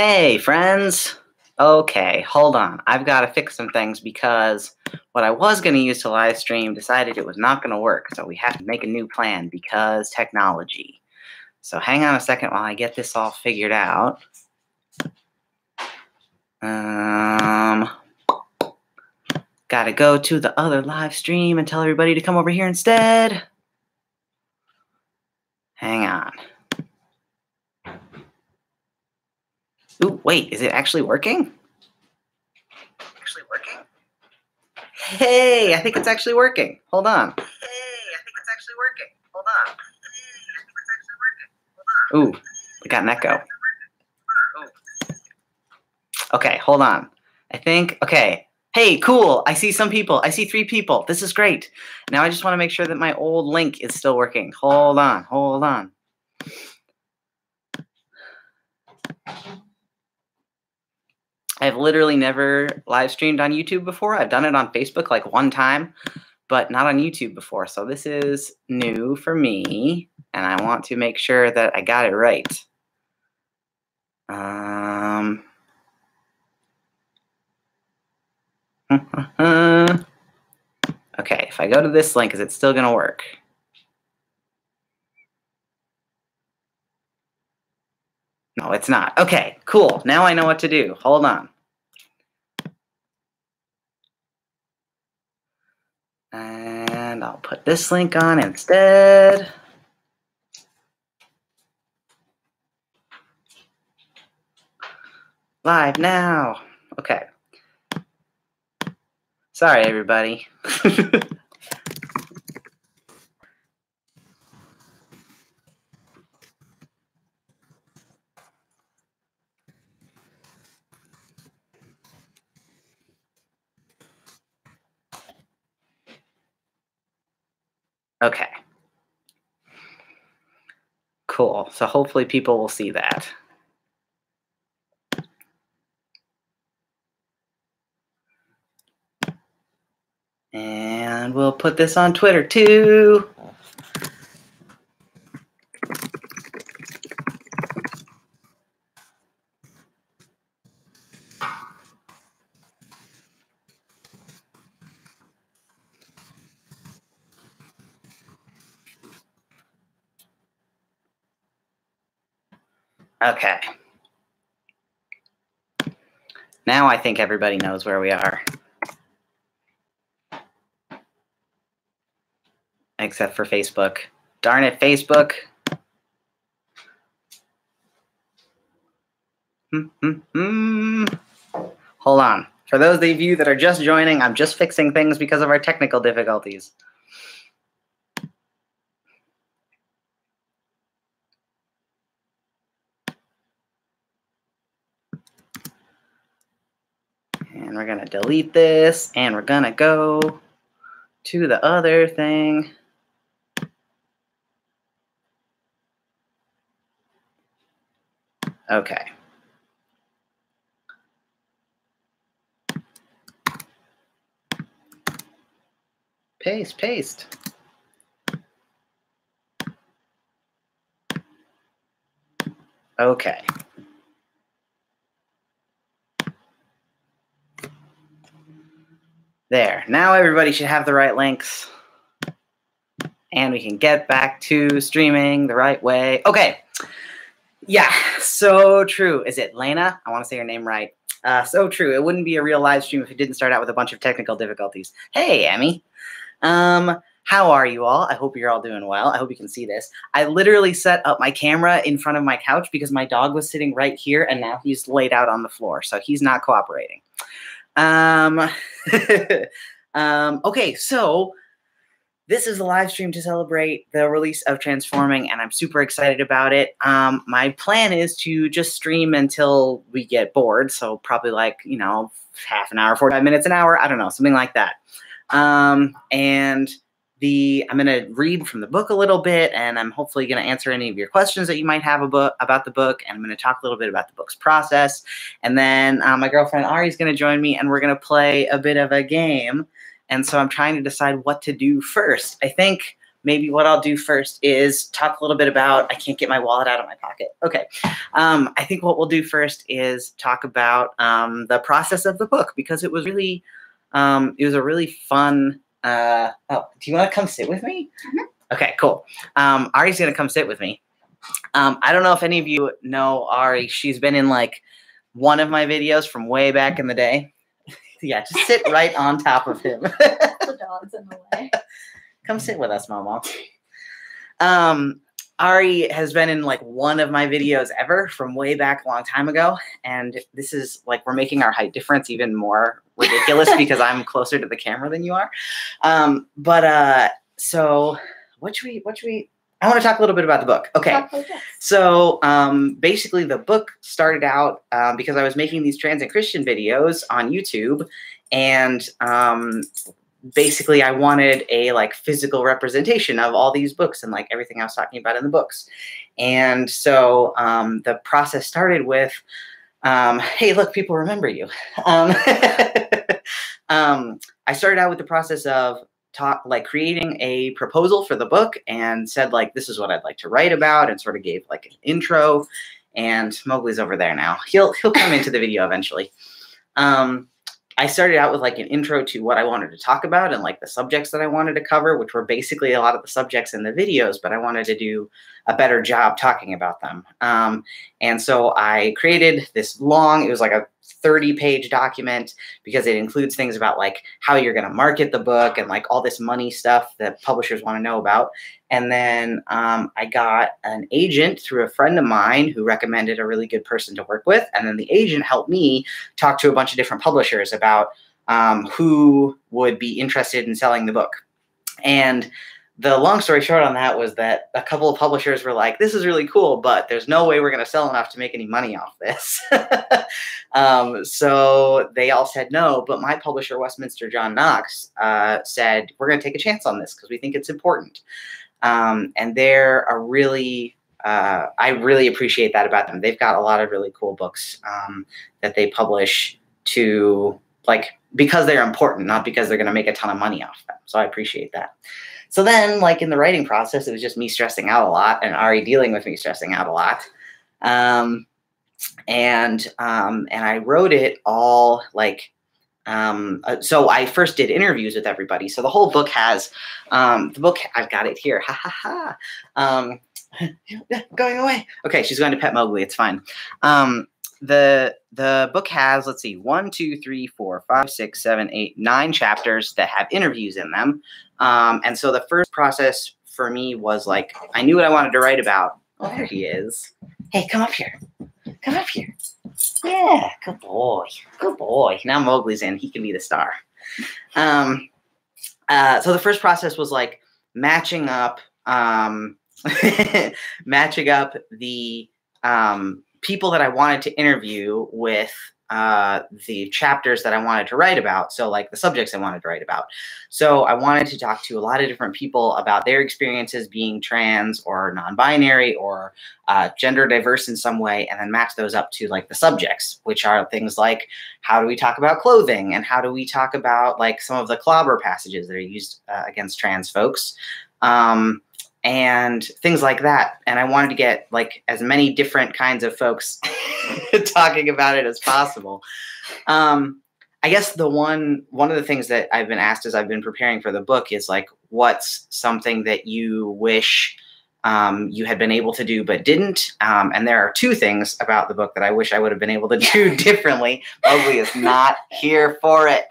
Hey, friends. Okay, hold on. I've got to fix some things because what I was going to use to live stream decided it was not going to work. So we have to make a new plan because technology. So hang on a second while I get this all figured out. Got to go to the other live stream and tell everybody to come over here instead. Hang on. Ooh, wait, is it actually working? Hey, I think it's actually working. Hold on. Ooh, we got an echo. Okay, hold on. Okay. Hey, cool. I see some people. I see 3 people. This is great. Now I just want to make sure that my old link is still working. Hold on. I've literally never live streamed on YouTube before. I've done it on Facebook like one time, but not on YouTube before. So this is new for me, and I want to make sure that I got it right. Okay, if I go to this link, is it still going to work? No, it's not. Okay, cool. Now I know what to do. Hold on. And I'll put this link on instead. Live now. Okay. Sorry, everybody. Okay. Cool. So hopefully people will see that. And we'll put this on Twitter too. Okay. Now I think everybody knows where we are. Except for Facebook. Darn it, Facebook. Hold on. For those of you that are just joining, I'm just fixing things because of our technical difficulties. And we're going to delete this, and we're going to go to the other thing. Okay. Paste. Okay. There. Now everybody should have the right links. And we can get back to streaming the right way. Okay. Yeah, so true. Is it Lena? I want to say her name right. So true. It wouldn't be a real live stream if it didn't start out with a bunch of technical difficulties. Hey, Emmy. How are you all? I hope you're all doing well. I hope you can see this. I literally set up my camera in front of my couch because my dog was sitting right here, and now he's laid out on the floor, so he's not cooperating. Okay, so this is a live stream to celebrate the release of Transforming, and I'm super excited about it. My plan is to just stream until we get bored, so probably like, half an hour, 45 minutes, an hour, I don't know, something like that. And I'm going to read from the book a little bit, and I'm hopefully going to answer any of your questions that you might have about the book, and I'm going to talk a little bit about the book's process. And then my girlfriend Ari is going to join me, and we're going to play a bit of a game. And so I'm trying to decide what to do first. I think maybe what I'll do first is talk a little bit about, I can't get my wallet out of my pocket. Okay. I think what we'll do first is talk about the process of the book, because it was really, it was a really fun, oh, do you want to come sit with me? Mm-hmm. Okay, cool. Ari's going to come sit with me. I don't know if any of you know Ari. She's been in like one of my videos from way back in the day. Yeah, just sit right on top of him. The dog's in the way. Come sit with us, Momo. Ari has been in like one of my videos ever from way back a long time ago. And this is like, we're making our height difference even more ridiculous because I'm closer to the camera than you are. So what should we, I want to talk a little bit about the book. Okay. So basically the book started out because I was making these trans and Christian videos on YouTube, and basically I wanted a like physical representation of all these books and like everything I was talking about in the books. And so the process started with, hey, look, people remember you. I started out with the process of creating a proposal for the book, and said like, this is what I'd like to write about, and sort of gave like an intro. And Mowgli's over there now. He'll come into the video eventually. I started out with like an intro to what I wanted to talk about and like the subjects that I wanted to cover, which were basically a lot of the subjects in the videos, but I wanted to do a better job talking about them. And so I created this long, it was like a 30-page document, because it includes things about like how you're going to market the book and like all this money stuff that publishers want to know about. And then I got an agent through a friend of mine who recommended a really good person to work with. And then the agent helped me talk to a bunch of different publishers about who would be interested in selling the book. And the long story short on that was that a couple of publishers were like, this is really cool, but there's no way we're going to sell enough to make any money off this. So they all said no, but my publisher, Westminster John Knox, said, we're going to take a chance on this because we think it's important. And they're a really, I really appreciate that about them. They've got a lot of really cool books that they publish to like, because they're important, not because they're going to make a ton of money off them. So I appreciate that. So then, like in the writing process, it was just me stressing out a lot, and Ari dealing with me stressing out a lot. And I wrote it all like, so I first did interviews with everybody. So the whole book has, the book, I've got it here. Ha ha ha. Going away. Okay, she's going to pet Mowgli. It's fine. The book has, let's see, 1, 2, 3, 4, 5, 6, 7, 8, 9 chapters that have interviews in them. And so the first process for me was like, I knew what I wanted to write about. Oh, there he is. Hey, come up here. Come up here. Yeah, good boy. Good boy. Now Mowgli's in. He can be the star. So the first process was like matching up, matching up the people that I wanted to interview with the chapters that I wanted to write about. So like the subjects I wanted to write about. So I wanted to talk to a lot of different people about their experiences being trans or non-binary or gender diverse in some way, and then match those up to like the subjects, which are things like, how do we talk about clothing, and how do we talk about like some of the clobber passages that are used against trans folks, and things like that. And I wanted to get like as many different kinds of folks talking about it as possible. I guess one of the things that I've been asked as I've been preparing for the book is like, what's something that you wish you had been able to do but didn't? And there are 2 things about the book that I wish I would have been able to do differently. Mowgli is not here for it.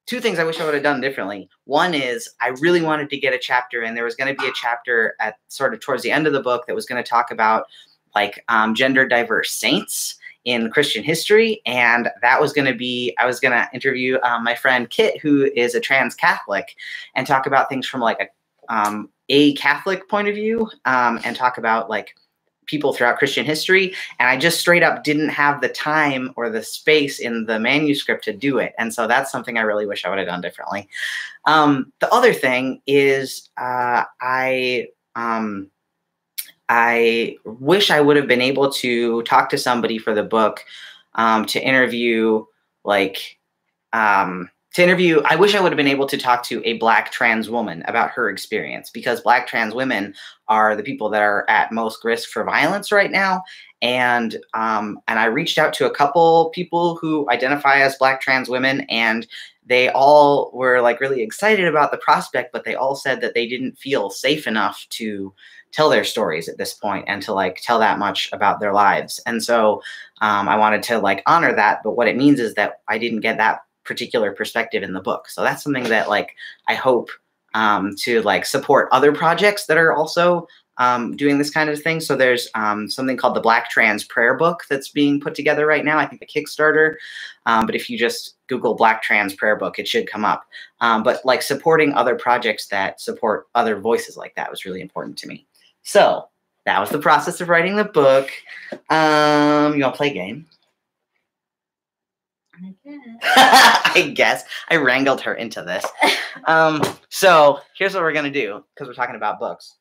2 things I wish I would have done differently. One is I really wanted to get a chapter, and there was going to be a chapter at sort of towards the end of the book that was going to talk about like gender diverse saints in Christian history. And that was going to be, I was going to interview my friend Kit, who is a trans Catholic, and talk about things from like a Catholic point of view, and talk about like people throughout Christian history. And I just straight up didn't have the time or the space in the manuscript to do it. And so that's something I really wish I would have done differently. The other thing is I wish I would have been able to talk to somebody for the book, to interview like to interview, I wish I would have been able to talk to a Black trans woman about her experience, because Black trans women are the people that are at most risk for violence right now. And I reached out to a couple people who identify as Black trans women, and they all were like really excited about the prospect, but they all said that they didn't feel safe enough to tell their stories at this point and to like tell that much about their lives. And so I wanted to like honor that, but what it means is that I didn't get that particular perspective in the book. So that's something that like I hope to like support other projects that are also doing this kind of thing. So there's something called the Black Trans Prayer Book that's being put together right now. I think a Kickstarter. But if you just Google Black Trans Prayer Book, it should come up. But like supporting other projects that support other voices like that was really important to me. So that was the process of writing the book. You want to play a game? I guess I wrangled her into this. So here's what we're gonna do, because we're talking about books.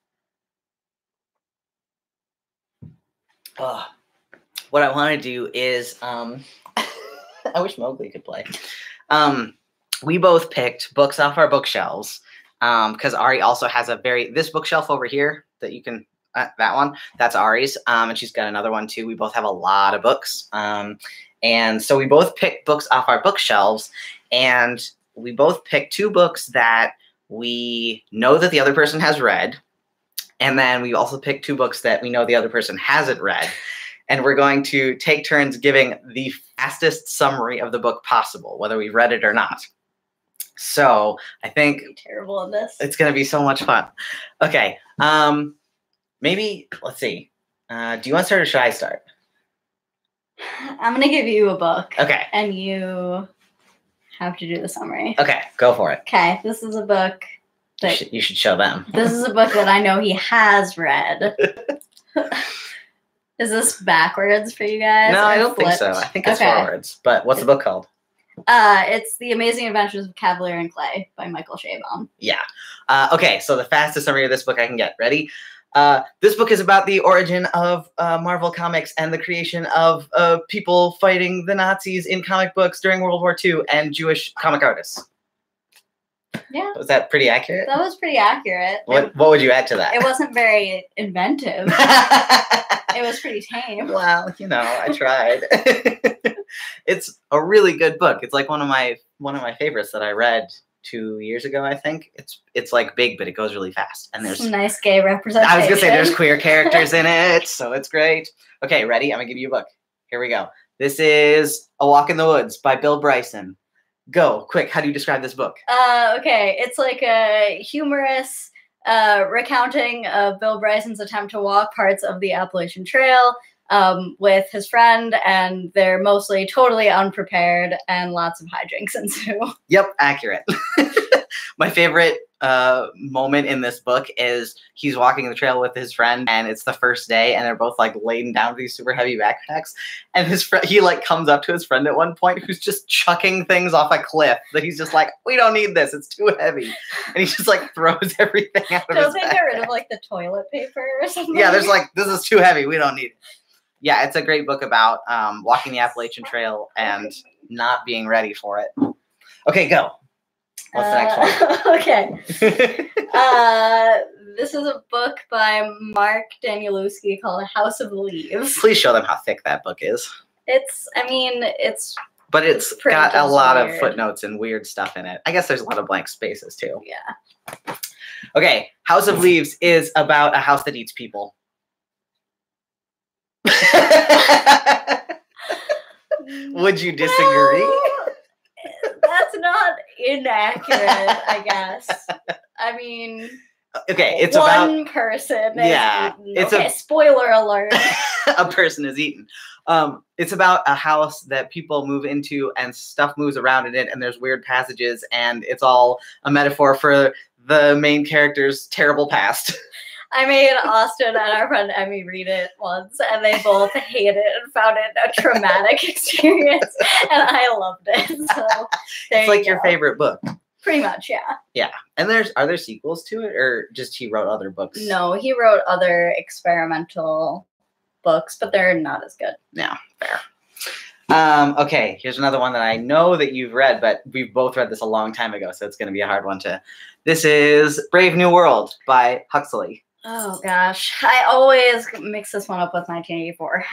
What I want to do is I wish Mowgli could play. We both picked books off our bookshelves because Ari also has this bookshelf over here that you can that one, that's Ari's, and she's got another one too. We both have a lot of books. And so we both picked books off our bookshelves, and we both picked 2 books that we know that the other person has read. And then we also picked 2 books that we know the other person hasn't read. And we're going to take turns giving the fastest summary of the book possible, whether we've read it or not. So I think I'm terrible at this. It's going to be so much fun. Okay. Maybe, let's see. Do you want to start or should I start? I'm going to give you a book. Okay. And you have to do the summary. Okay, go for it. Okay, this is a book that... You should show them. This is a book that I know he has read. Is this backwards for you guys? No, I don't think so. I think it's forwards. But what's the book called? It's The Amazing Adventures of Cavalier and Clay by Michael Chabon. Yeah. Okay, so the fastest summary of this book I can get. Ready? This book is about the origin of Marvel Comics and the creation of people fighting the Nazis in comic books during World War II and Jewish comic artists. Yeah. Was that pretty accurate? That was pretty accurate. What would you add to that? It wasn't very inventive. It was pretty tame. Well, I tried. It's a really good book. It's like one of my favorites that I read 2 years ago, I think. It's like big, but it goes really fast. And there's some nice gay representation. I was gonna say there's queer characters in it, so it's great. Okay, ready? I'm gonna give you a book. Here we go. This is A Walk in the Woods by Bill Bryson. Go, quick. How do you describe this book? Okay, it's like a humorous recounting of Bill Bryson's attempt to walk parts of the Appalachian Trail with his friend, and they're mostly totally unprepared, and lots of hijinks ensue. Yep, accurate. My favorite moment in this book is he's walking the trail with his friend, and it's the first day, and they're both like laden down with these super heavy backpacks. And his friend, he like comes up to his friend at one point who's just chucking things off a cliff that he's just like, "We don't need this; it's too heavy," and he just like throws everything out of his backpack. Don't they get rid of like the toilet paper or something? Yeah, there's like, this is too heavy; we don't need it. Yeah, it's a great book about walking the Appalachian Trail and not being ready for it. Okay, go. What's the next one? Okay. This is a book by Mark Danielewski called House of Leaves. Please show them how thick that book is. But it's got a lot of footnotes and weird stuff in it. I guess there's a lot of blank spaces too. Yeah. Okay, House of Leaves is about a house that eats people. Would you disagree? Well, that's not inaccurate, I guess. I mean, okay, it's one person. Yeah, it's okay. Spoiler alert. A person is eaten. It's about a house that people move into, and stuff moves around in it, and there's weird passages, and it's all a metaphor for the main character's terrible past. I made Austin and our friend Emmy read it once, and they both hated it and found it a traumatic experience, and I loved it. So it's like your favorite book. Pretty much, yeah. Yeah. And are there sequels to it, or just he wrote other books? No, he wrote other experimental books, but they're not as good. Yeah, fair. Okay, here's another one that I know that you've read, but we've both read this a long time ago, so it's going to be a hard one to. This is Brave New World by Huxley. Oh gosh, I always mix this one up with 1984.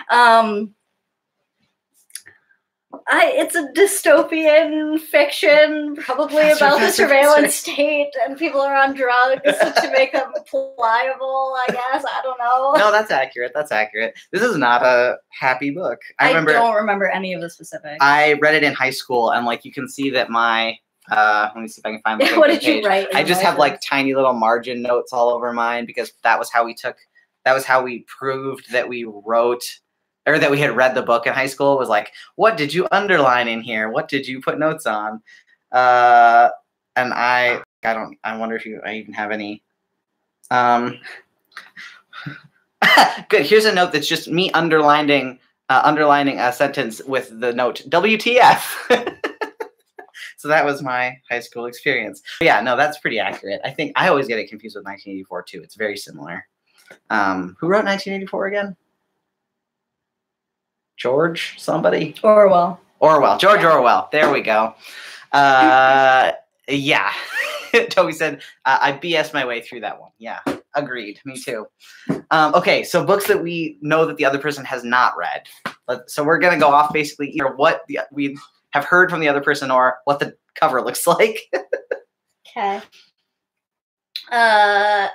It's a dystopian fiction, probably about the surveillance state, and people are on drugs to make them pliable, I guess. I don't know. No, that's accurate. That's accurate. This is not a happy book. I don't remember any of the specifics. I read it in high school, and like you can see that my let me see if I can find my what did page. You write? I just have like tiny little margin notes all over mine because that was how we proved that we wrote or that we had read the book in high school. Was like, what did you underline in here? What did you put notes on? And I wonder if I even have any. Good. Here's a note that's just me underlining a sentence with the note WTF. So that was my high school experience. But yeah, no, that's pretty accurate. I think I always get it confused with 1984 too. It's very similar. Who wrote 1984 again? George somebody? Orwell. George Orwell. There we go. Yeah. Toby said, I BS my way through that one. Yeah, agreed. Me too. Okay, so books that we know that the other person has not read. So we're going to go off basically either what we have heard from the other person or what the cover looks like. Okay.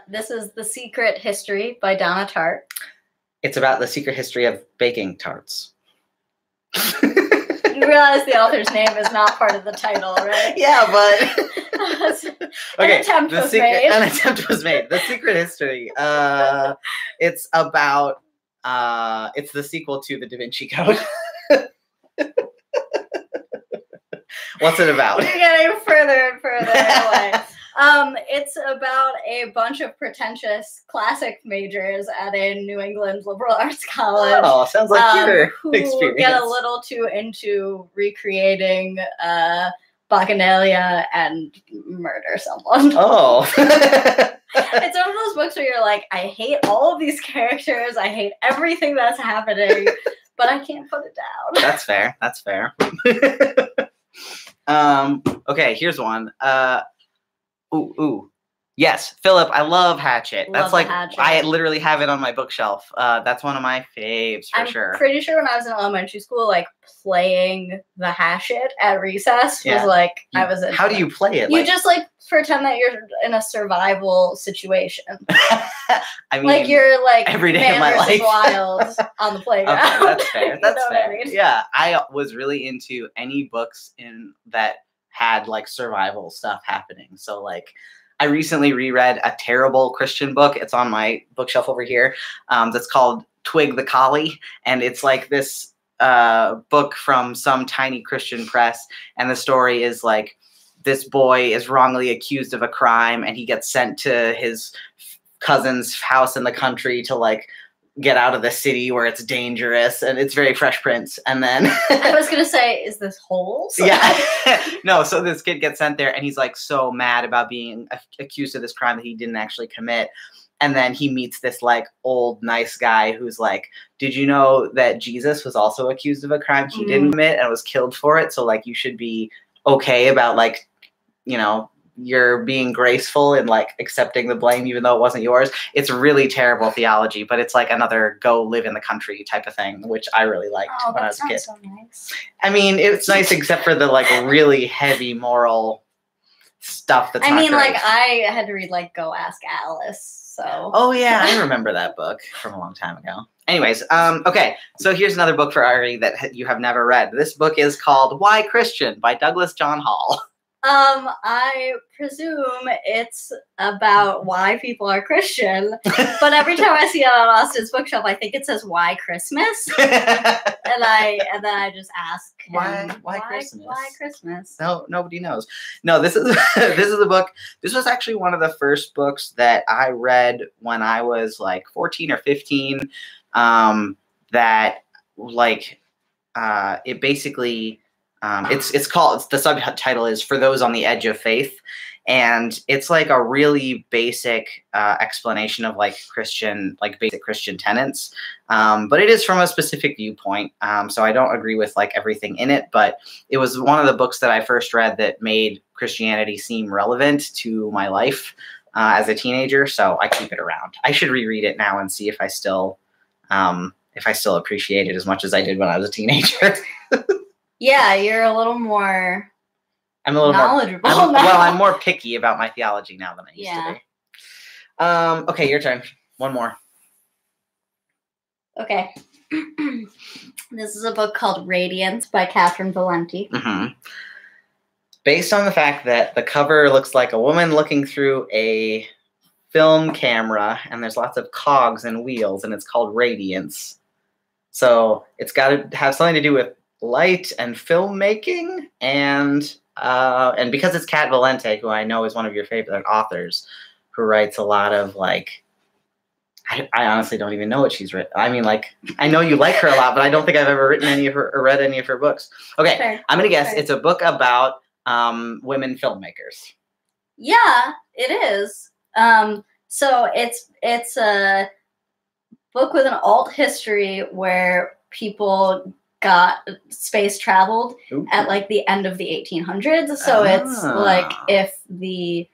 This is The Secret History by Donna Tartt. It's about the secret history of baking tarts. You realize the author's name is not part of the title, right? Yeah, but... Okay, an attempt was made. An attempt was made. The Secret History. It's about... it's the sequel to The Da Vinci Code. What's it about? You're getting further and further away. It's about a bunch of pretentious classic majors at a New England liberal arts college. Oh, sounds like your experience. Who get a little too into recreating bacchanalia and murder someone. Oh. It's one of those books where you're like, I hate all of these characters. I hate everything that's happening, but I can't put it down. That's fair. That's fair. Okay, here's one. Ooh. Yes, Philip, I love Hatchet. That's like Hatchet. I literally have it on my bookshelf. That's one of my faves for sure. I'm pretty sure when I was in elementary school, like playing the Hatchet at recess was like I was in. How do you play it? You just like pretend that you're in a survival situation. I mean, like you're like every day of my life wild on the playground. Okay, that's fair. That's fair. I mean? Yeah, I was really into any books in that had like survival stuff happening. So like I recently reread a terrible Christian book. It's on my bookshelf over here. That's called Twig the Collie. And it's like this book from some tiny Christian press. And the story is like this boy is wrongly accused of a crime and he gets sent to his cousin's house in the country to like get out of the city where it's dangerous, and it's very Fresh Prince. And then I was gonna say, is this Holes? Yeah. No, so this kid gets sent there and he's like so mad about being accused of this crime that he didn't actually commit. And then he meets this like old nice guy who's like, did you know that Jesus was also accused of a crime he didn't commit and was killed for it? So like you should be okay about like, you know, you're being graceful and like accepting the blame even though it wasn't yours. It's really terrible theology, but it's like another go live in the country type of thing, which I really liked when I was a kid. So nice. I mean, it's nice except for the like really heavy moral stuff that's like I had to read like Go Ask Alice. So Oh yeah, I remember that book from a long time ago. Anyways, okay, so here's another book for Ari that you have never read. This book is called Why Christian by Douglas John Hall. I presume it's about why people are Christian, but every time I see it on Austin's bookshelf, I think it says "Why Christmas," and then I just ask him, why Christmas? Why Christmas? No, nobody knows. No, this is the book. This was actually one of the first books that I read when I was like 14 or 15. That like it basically. The subtitle is For Those on the Edge of Faith. And it's like a really basic explanation of like basic Christian tenets. But it is from a specific viewpoint. So I don't agree with like everything in it, but it was one of the books that I first read that made Christianity seem relevant to my life as a teenager. So I keep it around. I should reread it now and see if I still appreciate it as much as I did when I was a teenager. Yeah, you're a little more I'm a little knowledgeable more, now. well, I'm more picky about my theology now than I used to be. Okay, your turn. One more. Okay. This is a book called Radiance by Catherine Valenti. Mm-hmm. Based on the fact that the cover looks like a woman looking through a film camera, and there's lots of cogs and wheels, and it's called Radiance. So it's got to have something to do with light and filmmaking, and because it's Cat Valente, who I know is one of your favorite authors, who writes a lot of like, I honestly don't even know what she's written. I mean, like, I know you like her a lot, but I don't think I've ever written any of her or read any of her books. Okay, fair. I'm gonna guess it's a book about women filmmakers. Yeah, it is. So it's a book with an alt history where people got space traveled at like the end of the 1800s. So it's like if the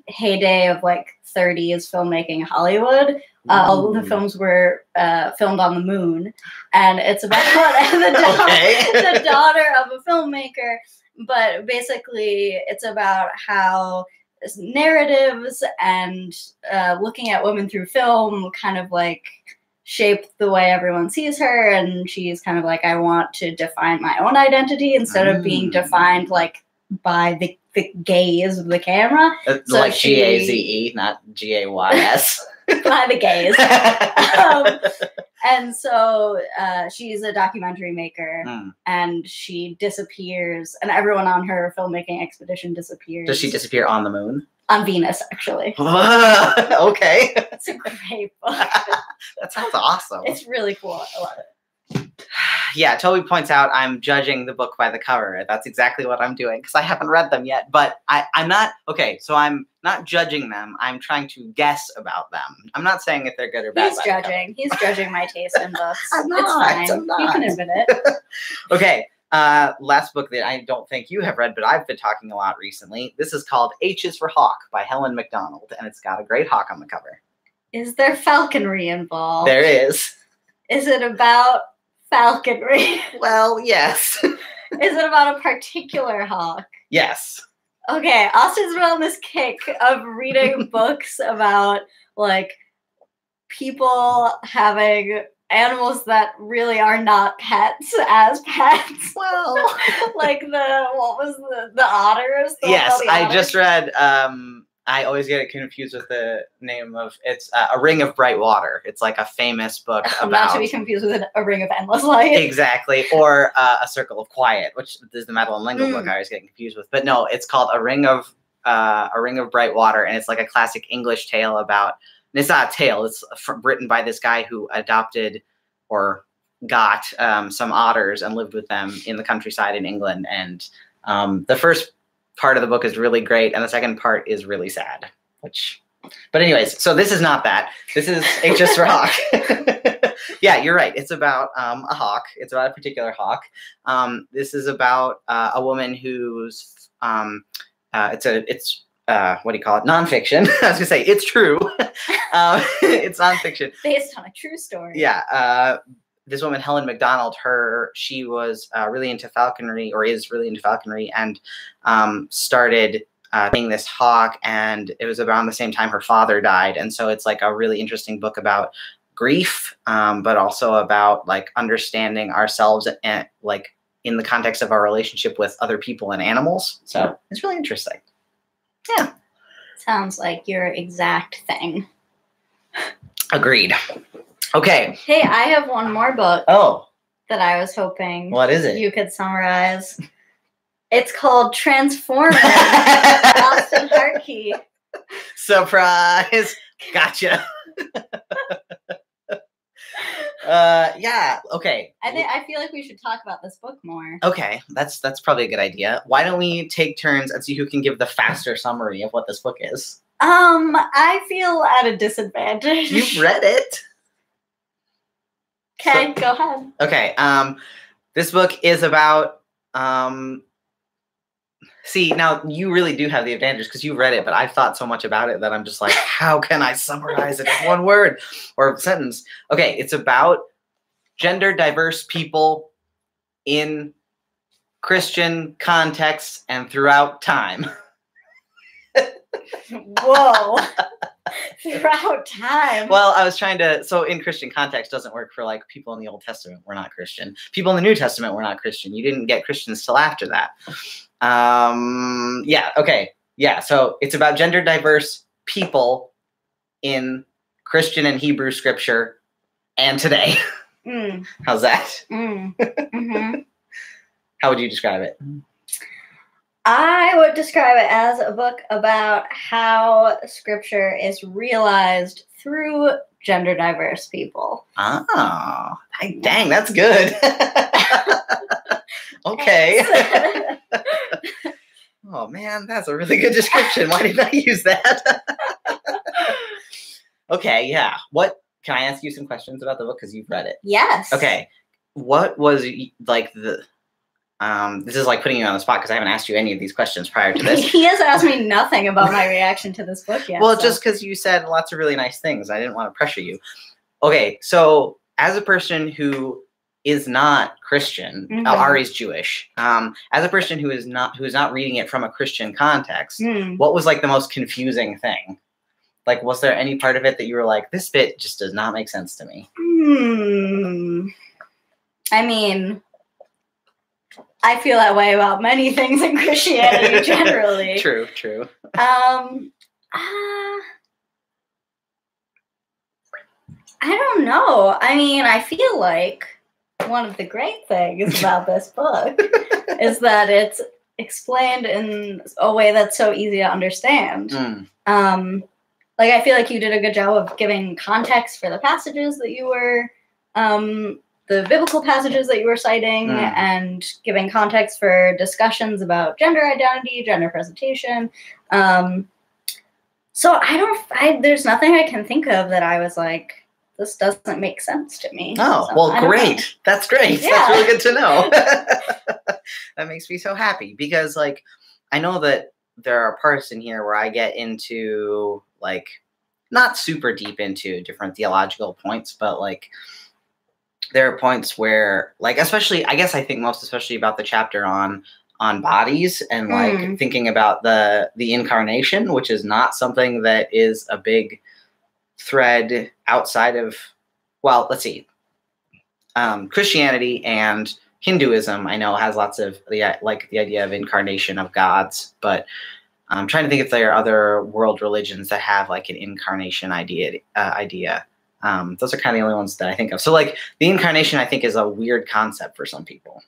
heyday of like 30s filmmaking in Hollywood, all of the films were filmed on the moon, and it's about the daughter of a filmmaker. But basically, it's about how narratives and looking at women through film kind of like shape the way everyone sees her, and she's kind of like, I want to define my own identity instead of being defined like by the gaze of the camera. So like Gaze, not Gays. By the gaze. And so she's a documentary maker, and she disappears, and everyone on her filmmaking expedition disappears. Does she disappear on the moon? On Venus, actually. Okay. It's a great book. That sounds awesome. It's really cool. I love it. Yeah, Toby points out I'm judging the book by the cover. That's exactly what I'm doing because I haven't read them yet. But I'm not, okay, so I'm not judging them. I'm trying to guess about them. I'm not saying if they're good or bad. He's judging my taste in books. I'm not, it's fine. I'm not. You can admit it. Okay, last book that I don't think you have read, but I've been talking a lot recently. This is called H is for Hawk by Helen MacDonald, and it's got a great hawk on the cover. Is there falconry involved? There is. Is it about falconry? Well, yes. Is it about a particular hawk? Yes. Okay, Austin's been on this kick of reading books about like people having animals that really are not pets as pets. Well, like the otters? Yes, I just read. I always get it confused with the name of it's A Ring of Bright Water. It's like a famous book about. Not to be confused with A Ring of Endless Light. Exactly, or A Circle of Quiet, which is the Madeline L'Engle book I was getting confused with. But no, it's called A Ring of Bright Water, and it's like a classic English tale about. And it's not a tale. It's written by this guy who adopted or got some otters and lived with them in the countryside in England. And the first part of the book is really great, and the second part is really sad. But anyways, so this is not that. This is H.S. for Hawk. Yeah, you're right. It's about a hawk. It's about a particular hawk. This is about a woman who's what do you call it? Nonfiction. I was gonna say it's true. It's nonfiction. Based on a true story. Yeah. This woman, Helen MacDonald, she was really into falconry, or is really into falconry, and started being this hawk. And it was around the same time her father died, and so it's like a really interesting book about grief, but also about like understanding ourselves and like in the context of our relationship with other people and animals. So it's really interesting. Yeah. Sounds like your exact thing. Agreed. Okay. Hey, I have one more book. Oh. That I was hoping. What is it? You could summarize. It's called Transformers. Austin Harkey. Surprise. Gotcha. Yeah. Okay. I feel like we should talk about this book more. Okay, that's probably a good idea. Why don't we take turns and see who can give the faster summary of what this book is? I feel at a disadvantage. You've read it. Okay, go ahead. Okay. This book is about. See, now you really do have the advantage because you've read it, but I've thought so much about it that I'm just like, how can I summarize it in one word or sentence? Okay, it's about gender diverse people in Christian contexts and throughout time. Whoa. Throughout time. Well, I was trying to, so in Christian context doesn't work for like people in the Old Testament were not Christian. People in the New Testament were not Christian. You didn't get Christians till after that. Yeah, okay. Yeah, so it's about gender diverse people in Christian and Hebrew scripture and today. How's that? Mm-hmm. How would you describe it? I would describe it as a book about how scripture is realized through gender diverse people. Oh, dang, that's good. Okay. Oh man, that's a really good description. Why didn't I use that? Okay, yeah. What can I ask you some questions about the book because you've read it? Yes. Okay. What was like the this is like putting you on the spot because I haven't asked you any of these questions prior to this. He has asked me nothing about my reaction to this book yet. Well, just because you said lots of really nice things. I didn't want to pressure you. Okay, so as a person who is not Christian, Ari's Jewish. As a person who is not reading it from a Christian context, what was like the most confusing thing? Like, was there any part of it that you were like, this bit just does not make sense to me? I mean, I feel that way about many things in Christianity generally. True. I don't know. I mean, I feel like one of the great things about this book is that it's explained in a way that's so easy to understand. Like, I feel like you did a good job of giving context for the passages that you were, the biblical passages that you were citing, and giving context for discussions about gender identity, gender presentation. So there's nothing I can think of that I was like, this doesn't make sense to me. Oh, so, well, great. That's great. Yeah. That's really good to know. That makes me so happy because, like, I know that there are parts in here where I get into, like, not super deep into different theological points, but, like, there are points where, like, especially, I guess I think most especially about the chapter on bodies and, like, thinking about the incarnation, which is not something that is a big thread outside of, well, let's see, Christianity and Hinduism, I know, has lots of the idea of incarnation of gods, but I'm trying to think if there are other world religions that have like an incarnation idea. Those are kind of the only ones that I think of. So like the incarnation, I think, is a weird concept for some people.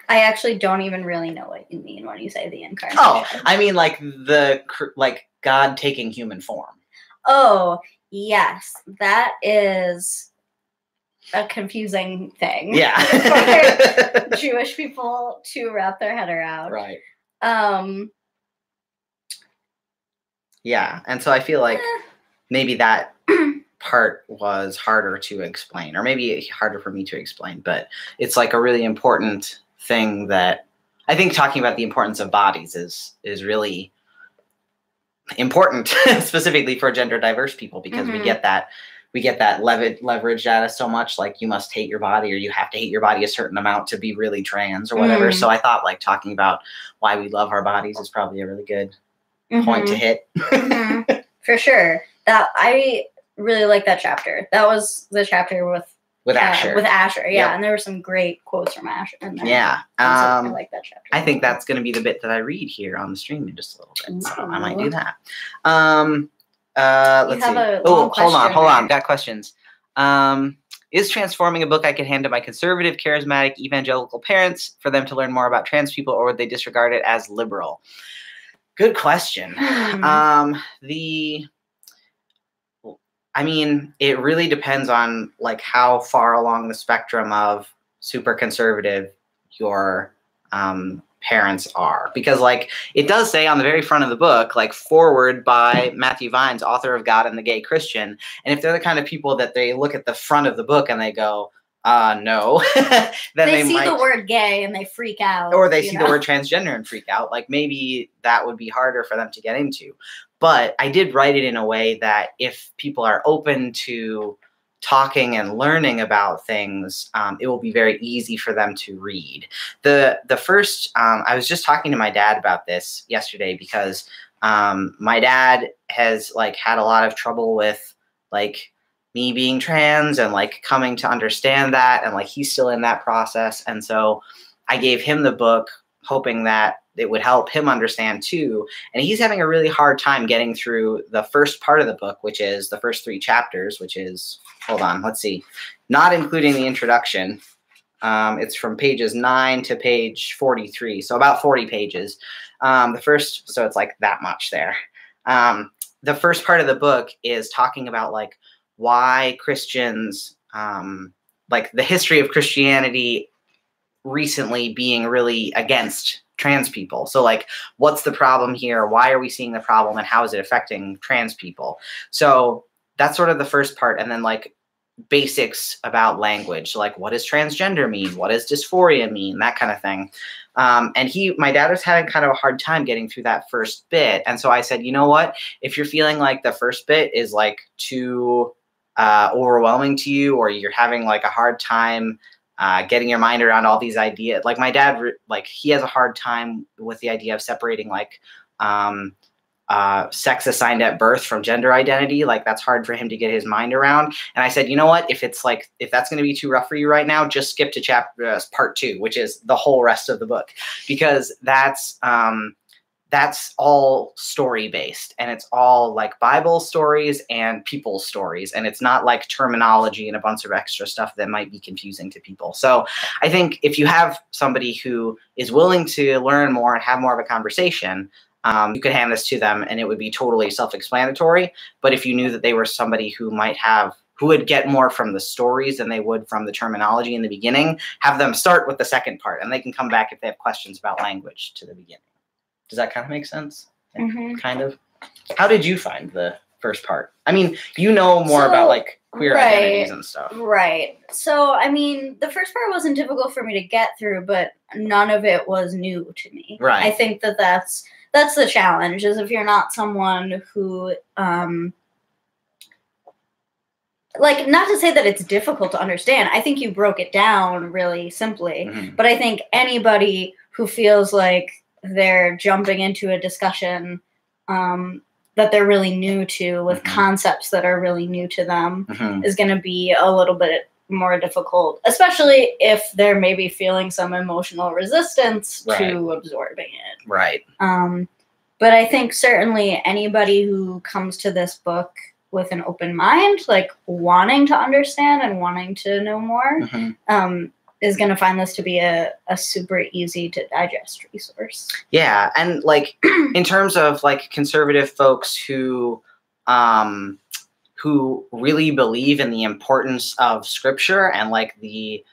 I actually don't even really know what you mean when you say the incarnation. Oh, I mean like God taking human form. Oh, yes. That is a confusing thing. Yeah. For Jewish people to wrap their head around. Right. Yeah. And so I feel like maybe that part was harder to explain, or maybe harder for me to explain, but it's like a really important thing that I think talking about the importance of bodies is really important, specifically for gender diverse people, because we get that leverage at us so much, like you must hate your body or you have to hate your body a certain amount to be really trans or whatever. So I thought like talking about why we love our bodies is probably a really good point to hit. For sure. That I really like that chapter. That was the chapter with Asher. With Asher, yeah. Yep. And there were some great quotes from Asher in there. Yeah. I like that chapter. I think that's going to be the bit that I read here on the stream in just a little bit. So I might do that. Let's see. Oh, hold on. Got questions. Is Transforming a book I could hand to my conservative, charismatic, evangelical parents for them to learn more about trans people, or would they disregard it as liberal? Good question. I I mean, it really depends on like how far along the spectrum of super conservative your parents are, because like it does say on the very front of the book, like forward by Matthew Vines, author of God and the Gay Christian. And if they're the kind of people that they look at the front of the book and they go, no, then they see might, the word gay and they freak out, or they see the word transgender and freak out. Like maybe that would be harder for them to get into. But I did write it in a way that if people are open to talking and learning about things, it will be very easy for them to read. The first, I was just talking to my dad about this yesterday, because my dad has like had a lot of trouble with like me being trans and like coming to understand that, and like he's still in that process. And so I gave him the book hoping that it would help him understand too. And he's having a really hard time getting through the first part of the book, which is the first 3 chapters, which is, hold on, let's see, not including the introduction. It's from pages 9 to page 43, so about 40 pages. So it's like that much there. The first part of the book is talking about like why Christians, like the history of Christianity recently being really against trans people. So like, what's the problem here? Why are we seeing the problem, and how is it affecting trans people? So that's sort of the first part. And then like basics about language. So like, what does transgender mean? What does dysphoria mean? That kind of thing. And my dad was having kind of a hard time getting through that first bit. And so I said, you know what, if you're feeling like the first bit is like too overwhelming to you, or you're having like a hard time getting your mind around all these ideas. Like my dad, like he has a hard time with the idea of separating like sex assigned at birth from gender identity. Like that's hard for him to get his mind around. And I said, you know what, if that's going to be too rough for you right now, just skip to part 2, which is the whole rest of the book, because that's all story based, and it's all like Bible stories and people's stories. And it's not like terminology and a bunch of extra stuff that might be confusing to people. So I think if you have somebody who is willing to learn more and have more of a conversation, you could hand this to them and it would be totally self-explanatory. But if you knew that they were somebody who would get more from the stories than they would from the terminology in the beginning, have them start with the second part, and they can come back if they have questions about language to the beginning. Does that kind of make sense? Mm-hmm. Kind of. How did you find the first part? I mean, you know more about like queer identities and stuff. Right. So, I mean, the first part wasn't difficult for me to get through, but none of it was new to me. Right. I think that's the challenge, is if you're not someone who, like, not to say that it's difficult to understand. I think you broke it down really simply. Mm-hmm. But I think anybody who feels like they're jumping into a discussion that they're really new to, with mm-hmm. concepts that are really new to them, mm-hmm. is going to be a little bit more difficult, especially if they're maybe feeling some emotional resistance to absorbing it. Right. But I think certainly anybody who comes to this book with an open mind, like wanting to understand and wanting to know more, mm-hmm. Is going to find this to be a super easy to digest resource. Yeah. And like in terms of like conservative folks who really believe in the importance of scripture and like a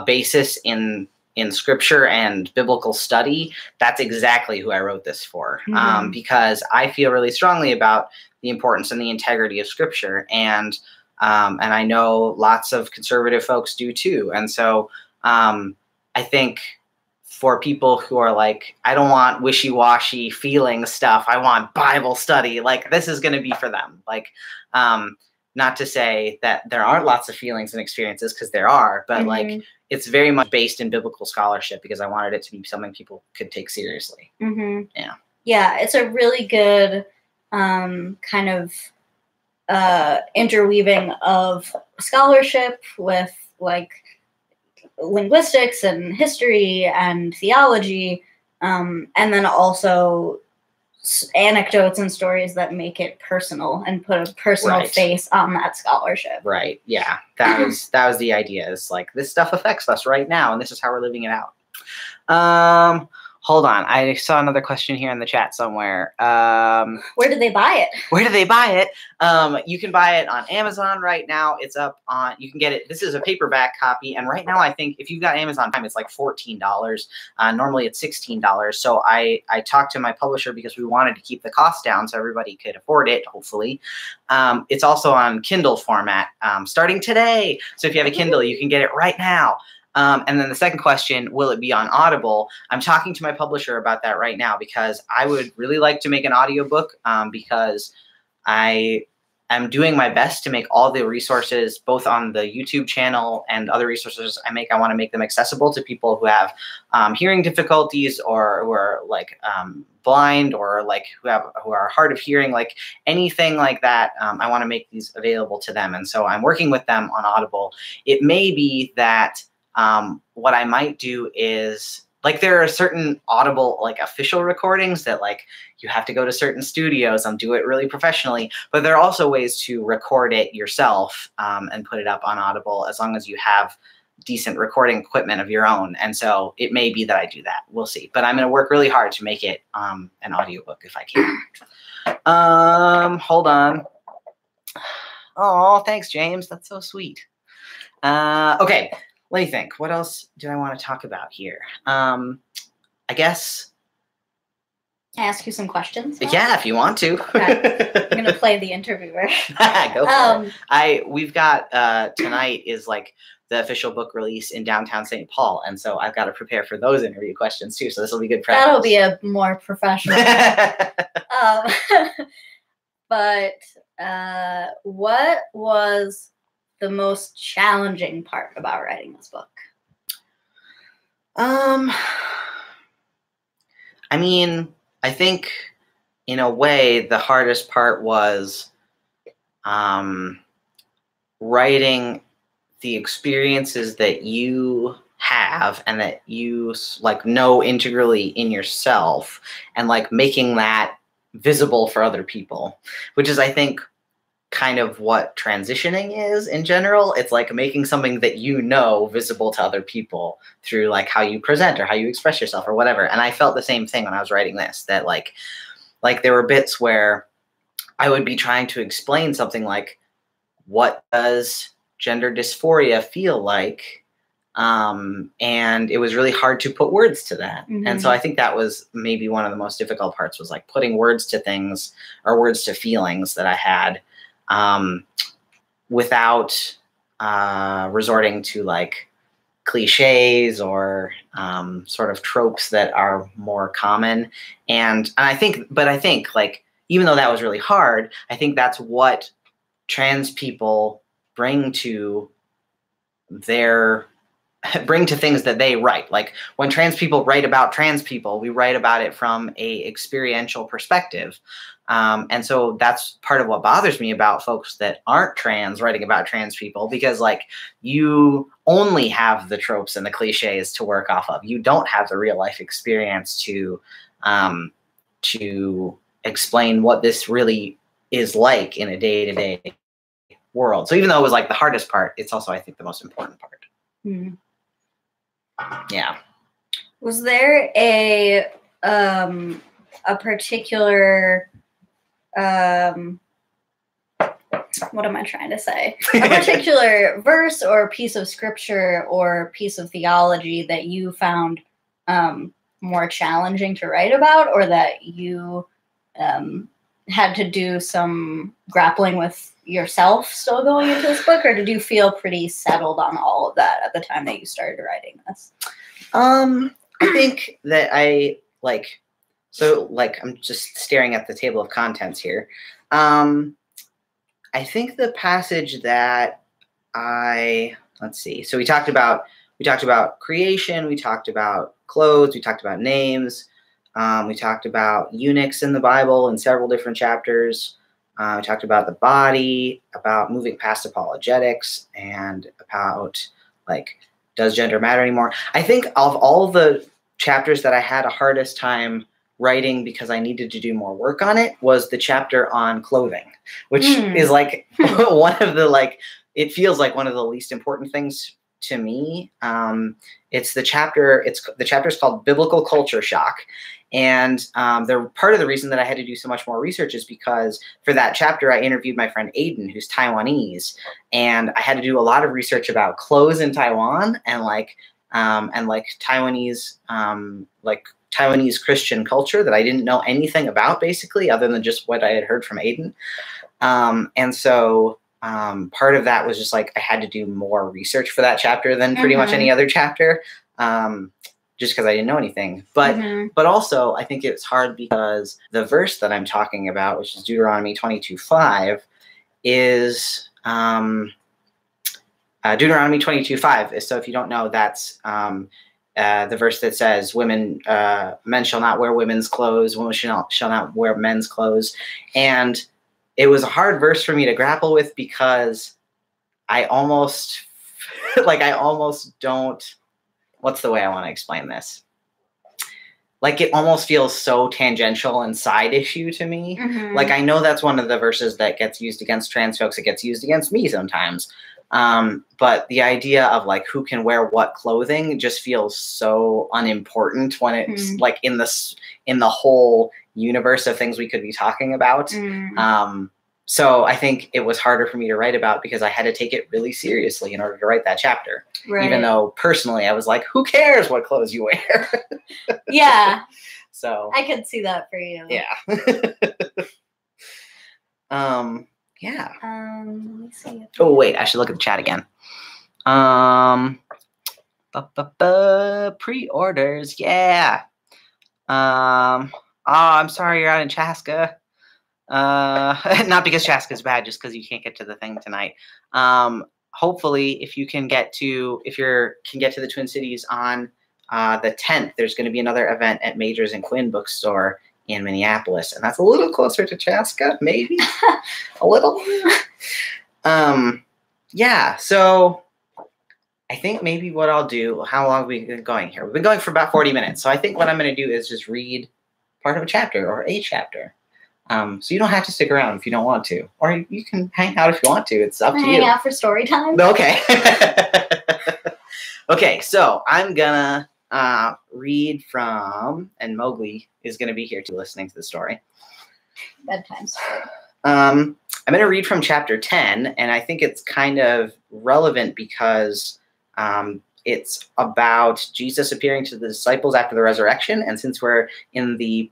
basis in scripture and biblical study, that's exactly who I wrote this for. Mm-hmm. Because I feel really strongly about the importance and the integrity of scripture. And I know lots of conservative folks do too. And so I think for people who are like, I don't want wishy-washy feeling stuff, I want Bible study, like this is going to be for them. Like, not to say that there aren't lots of feelings and experiences, because there are, but mm-hmm. like it's very much based in biblical scholarship, because I wanted it to be something people could take seriously. Mm-hmm. Yeah. Yeah, it's a really good kind of interweaving of scholarship with like linguistics and history and theology, and then also anecdotes and stories that make it personal and put a personal face on that scholarship. Right. Yeah. That was the idea. It's like, this stuff affects us right now, and this is how we're living it out. Hold on. I saw another question here in the chat somewhere. Where do they buy it? Where do they buy it? You can buy it on Amazon right now. It's up on, you can get it. This is a paperback copy. And right now, I think if you've got Amazon Prime, it's like $14. Normally it's $16. So I talked to my publisher because we wanted to keep the cost down so everybody could afford it, hopefully. It's also on Kindle format starting today. So if you have a Kindle, you can get it right now. And then the second question, will it be on Audible? I'm talking to my publisher about that right now because I would really like to make an audiobook because I am doing my best to make all the resources, both on the YouTube channel and other resources I want to make them accessible to people who have hearing difficulties or who are like blind or like who are hard of hearing, like anything like that. I want to make these available to them. And so I'm working with them on Audible. It may be that what I might do is, like, there are certain Audible, like, official recordings that, like, you have to go to certain studios and do it really professionally, but there are also ways to record it yourself and put it up on Audible as long as you have decent recording equipment of your own. And so it may be that I do that. We'll see. But I'm going to work really hard to make it an audiobook if I can. Hold on. Oh, thanks, James. That's so sweet. Okay. Let me think. What else do I want to talk about here? I guess. Can I ask you some questions? Yeah, if you want to. Okay. I'm gonna play the interviewer. Go for it. We've got tonight is like the official book release in downtown St. Paul, and so I've got to prepare for those interview questions too. So this will be good practice. That'll be a more professional. But what was the most challenging part about writing this book? I mean, I think in a way the hardest part was writing the experiences that you have and that you like know integrally in yourself and like making that visible for other people, which is, I think, kind of what transitioning is in general. It's like making something that you know visible to other people through like how you present or how you express yourself or whatever. And I felt the same thing when I was writing this, that like there were bits where I would be trying to explain something like, what does gender dysphoria feel like? And it was really hard to put words to that. Mm-hmm. And so I think that was maybe one of the most difficult parts, was like putting words to things or words to feelings that I had without resorting to like cliches or sort of tropes that are more common. And I think like, even though that was really hard, I think that's what trans people bring to things that they write. Like when trans people write about trans people, we write about it from a experiential perspective. And so that's part of what bothers me about folks that aren't trans writing about trans people, because like you only have the tropes and the cliches to work off of. You don't have the real life experience to explain what this really is like in a day-to-day world. So even though it was like the hardest part, it's also, I think, the most important part. Mm. Yeah. Was there a particular what am I trying to say? A particular verse or piece of scripture or piece of theology that you found more challenging to write about, or that you had to do some grappling with yourself still going into this book, or did you feel pretty settled on all of that at the time that you started writing this? I think that I'm just staring at the table of contents here. I think the passage that let's see. So we talked about creation, we talked about clothes, we talked about names, we talked about eunuchs in the Bible in several different chapters. We talked about the body, about moving past apologetics, and about like, does gender matter anymore? I think of all the chapters that I had a hardest time writing because I needed to do more work on it was the chapter on clothing, which is like one of the, like, it feels like one of the least important things to me. It's the chapter. The chapter is called Biblical Culture Shock, and part of the reason that I had to do so much more research is because for that chapter I interviewed my friend Aiden, who's Taiwanese, and I had to do a lot of research about clothes in Taiwan and Taiwanese Taiwanese Christian culture that I didn't know anything about, basically, other than just what I had heard from Aiden. And so part of that was just like I had to do more research for that chapter than pretty much any other chapter, just because I didn't know anything. But also I think it's hard because the verse that I'm talking about, which is Deuteronomy 22:5, is Deuteronomy 22:5. So if you don't know, that's the verse that says, men shall not wear women's clothes, women shall not wear men's clothes. And it was a hard verse for me to grapple with because I almost don't, what's the way I want to explain this? Like, it almost feels so tangential and side issue to me. Like, I know that's one of the verses that gets used against trans folks. It gets used against me sometimes. But the idea of like who can wear what clothing just feels so unimportant when it's like in the whole universe of things we could be talking about. So I think it was harder for me to write about because I had to take it really seriously in order to write that chapter. Right. Even though personally I was like, who cares what clothes you wear? Yeah. So I could see that for you. Yeah. Yeah. Let me see. Oh wait, I should look at the chat again. Pre-orders, yeah. Oh, I'm sorry you're out in Chaska. Not because Chaska's bad, just because you can't get to the thing tonight. Hopefully, if you can get to the Twin Cities on the 10th, there's going to be another event at Majors and Quinn Bookstore in Minneapolis, and that's a little closer to Chaska, maybe a little. Yeah. So I think maybe what I'll do. How long have we been going here? We've been going for about 40 minutes. So I think what I'm going to do is just read part of a chapter or a chapter. So you don't have to stick around if you don't want to, or you can hang out if you want to. It's up to you. Hang out for story time. Okay. Okay. So I'm gonna read from, and Mowgli is going to be here too, listening to the story. Bedtime story. I'm going to read from chapter 10, and I think it's kind of relevant because it's about Jesus appearing to the disciples after the resurrection, and since we're in the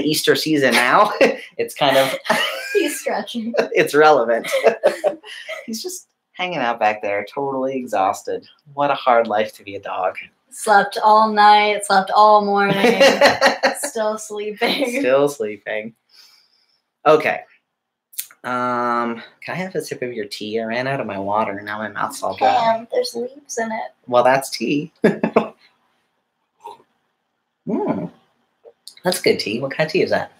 Easter season now, it's kind of he's stretching. It's relevant. He's just hanging out back there, totally exhausted. What a hard life to be a dog. Slept all night, slept all morning, still sleeping. Still sleeping. Okay. Can I have a sip of your tea? I ran out of my water, and now my mouth's all dry. There's leaves in it. Well, that's tea. That's good tea. What kind of tea is that?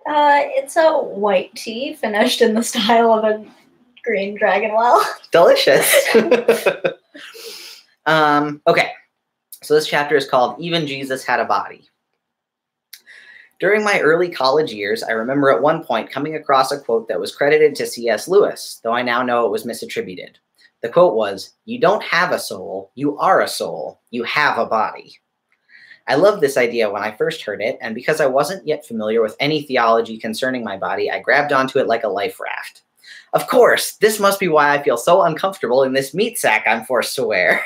It's a white tea finished in the style of a green dragon well. Delicious. Okay. So this chapter is called Even Jesus Had a Body. During my early college years, I remember at one point coming across a quote that was credited to C.S. Lewis, though I now know it was misattributed. The quote was, "You don't have a soul, you are a soul. You have a body." I loved this idea when I first heard it, and because I wasn't yet familiar with any theology concerning my body, I grabbed onto it like a life raft. Of course, this must be why I feel so uncomfortable in this meat sack I'm forced to wear.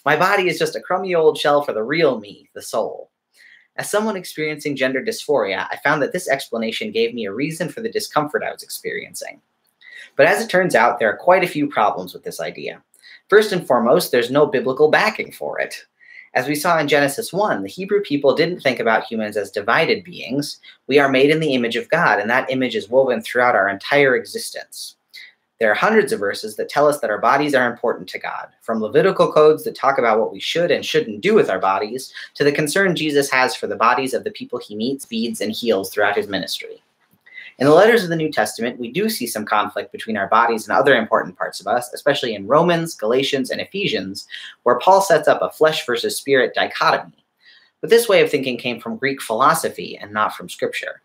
My body is just a crummy old shell for the real me, the soul. As someone experiencing gender dysphoria, I found that this explanation gave me a reason for the discomfort I was experiencing. But as it turns out, there are quite a few problems with this idea. First and foremost, there's no biblical backing for it. As we saw in Genesis 1, the Hebrew people didn't think about humans as divided beings. We are made in the image of God, and that image is woven throughout our entire existence. There are hundreds of verses that tell us that our bodies are important to God, from Levitical codes that talk about what we should and shouldn't do with our bodies, to the concern Jesus has for the bodies of the people he meets, feeds, and heals throughout his ministry. In the letters of the New Testament, we do see some conflict between our bodies and other important parts of us, especially in Romans, Galatians, and Ephesians, where Paul sets up a flesh versus spirit dichotomy. But this way of thinking came from Greek philosophy and not from Scripture.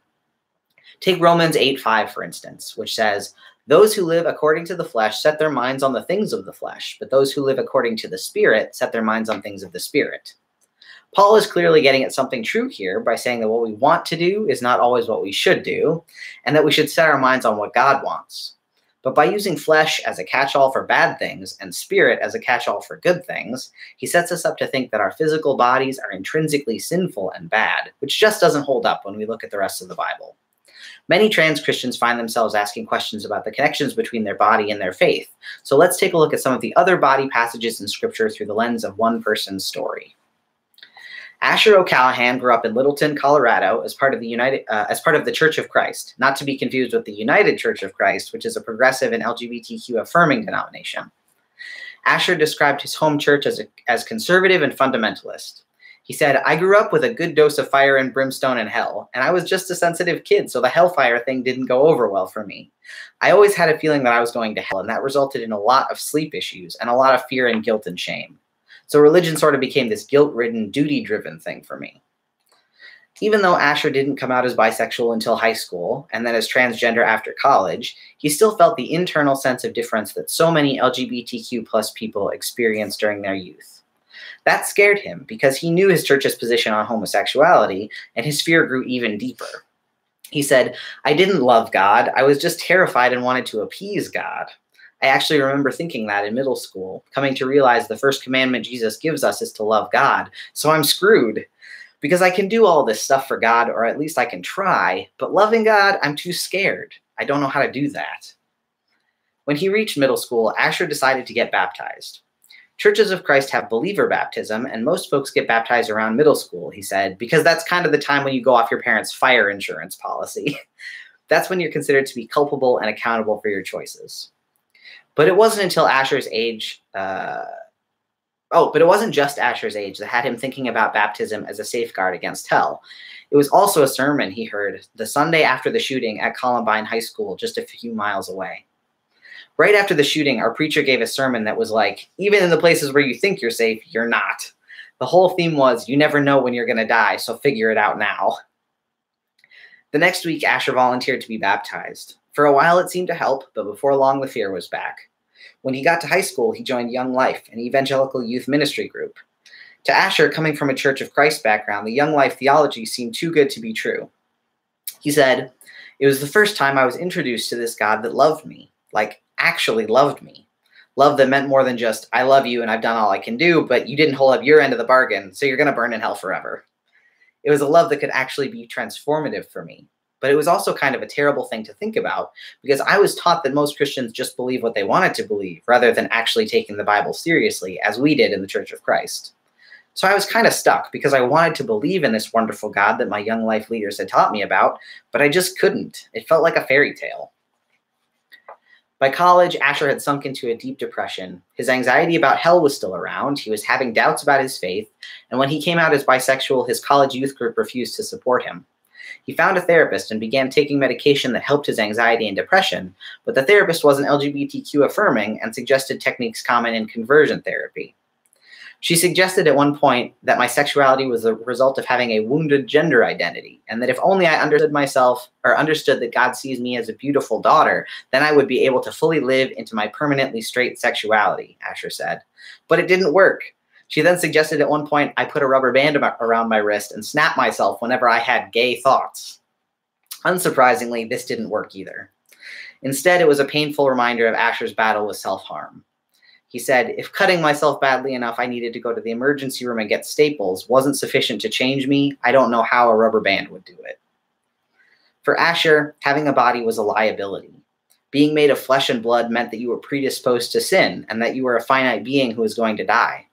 Take Romans 8:5, for instance, which says, Those who live according to the flesh set their minds on the things of the flesh, but those who live according to the Spirit set their minds on things of the Spirit. Paul is clearly getting at something true here by saying that what we want to do is not always what we should do, and that we should set our minds on what God wants. But by using flesh as a catch-all for bad things and spirit as a catch-all for good things, he sets us up to think that our physical bodies are intrinsically sinful and bad, which just doesn't hold up when we look at the rest of the Bible. Many trans Christians find themselves asking questions about the connections between their body and their faith. So let's take a look at some of the other body passages in Scripture through the lens of one person's story. Asher O'Callahan grew up in Littleton, Colorado, as part of the Church of Christ, not to be confused with the United Church of Christ, which is a progressive and LGBTQ affirming denomination. Asher described his home church as conservative and fundamentalist. He said, "I grew up with a good dose of fire and brimstone and hell, and I was just a sensitive kid, so the hellfire thing didn't go over well for me. I always had a feeling that I was going to hell, and that resulted in a lot of sleep issues and a lot of fear and guilt and shame. So religion sort of became this guilt-ridden, duty-driven thing for me." Even though Asher didn't come out as bisexual until high school, and then as transgender after college, he still felt the internal sense of difference that so many LGBTQ+ people experience during their youth. That scared him because he knew his church's position on homosexuality, and his fear grew even deeper. He said, "I didn't love God. I was just terrified and wanted to appease God. I actually remember thinking that in middle school, coming to realize the first commandment Jesus gives us is to love God. So I'm screwed because I can do all this stuff for God, or at least I can try, but loving God, I'm too scared. I don't know how to do that." When he reached middle school, Asher decided to get baptized. Churches of Christ have believer baptism, and most folks get baptized around middle school, he said, because that's kind of the time when you go off your parents' fire insurance policy. That's when you're considered to be culpable and accountable for your choices. But it wasn't until Asher's age, but it wasn't just Asher's age that had him thinking about baptism as a safeguard against hell. It was also a sermon he heard the Sunday after the shooting at Columbine High School, just a few miles away. Right after the shooting, our preacher gave a sermon that was like, even in the places where you think you're safe, you're not. The whole theme was, you never know when you're going to die, so figure it out now. The next week, Asher volunteered to be baptized. For a while, it seemed to help, but before long, the fear was back. When he got to high school, he joined Young Life, an evangelical youth ministry group. To Asher, coming from a Church of Christ background, the Young Life theology seemed too good to be true. He said, "It was the first time I was introduced to this God that loved me, like actually loved me. Love that meant more than just, I love you and I've done all I can do, but you didn't hold up your end of the bargain, so you're going to burn in hell forever." It was a love that could actually be transformative for me. But it was also kind of a terrible thing to think about because I was taught that most Christians just believe what they wanted to believe rather than actually taking the Bible seriously, as we did in the Church of Christ. So I was kind of stuck because I wanted to believe in this wonderful God that my Young Life leaders had taught me about, but I just couldn't. It felt like a fairy tale. By college, Asher had sunk into a deep depression. His anxiety about hell was still around. He was having doubts about his faith. And when he came out as bisexual, his college youth group refused to support him. He found a therapist and began taking medication that helped his anxiety and depression, but the therapist wasn't LGBTQ affirming and suggested techniques common in conversion therapy. She suggested at one point that my sexuality was the result of having a wounded gender identity, and that if only I understood myself or understood that God sees me as a beautiful daughter, then I would be able to fully live into my permanently straight sexuality, Asher said. But it didn't work. She then suggested at one point I put a rubber band around my wrist and snap myself whenever I had gay thoughts. Unsurprisingly, this didn't work either. Instead, it was a painful reminder of Asher's battle with self-harm. He said, if cutting myself badly enough I needed to go to the emergency room and get staples wasn't sufficient to change me, I don't know how a rubber band would do it. For Asher, having a body was a liability. Being made of flesh and blood meant that you were predisposed to sin and that you were a finite being who was going to die.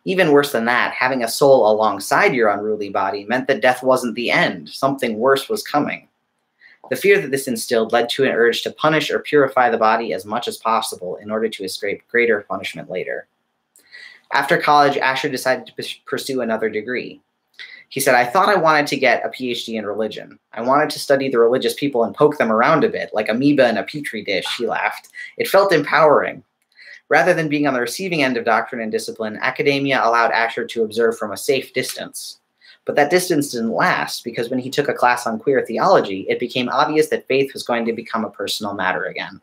Even worse than that, having a soul alongside your unruly body meant that death wasn't the end. Something worse was coming. The fear that this instilled led to an urge to punish or purify the body as much as possible in order to escape greater punishment later. After college, Asher decided to pursue another degree. He said, I thought I wanted to get a PhD in religion. I wanted to study the religious people and poke them around a bit, like amoeba in a petri dish, he laughed. It felt empowering. Rather than being on the receiving end of doctrine and discipline, academia allowed Asher to observe from a safe distance. But that distance didn't last, because when he took a class on queer theology, it became obvious that faith was going to become a personal matter again.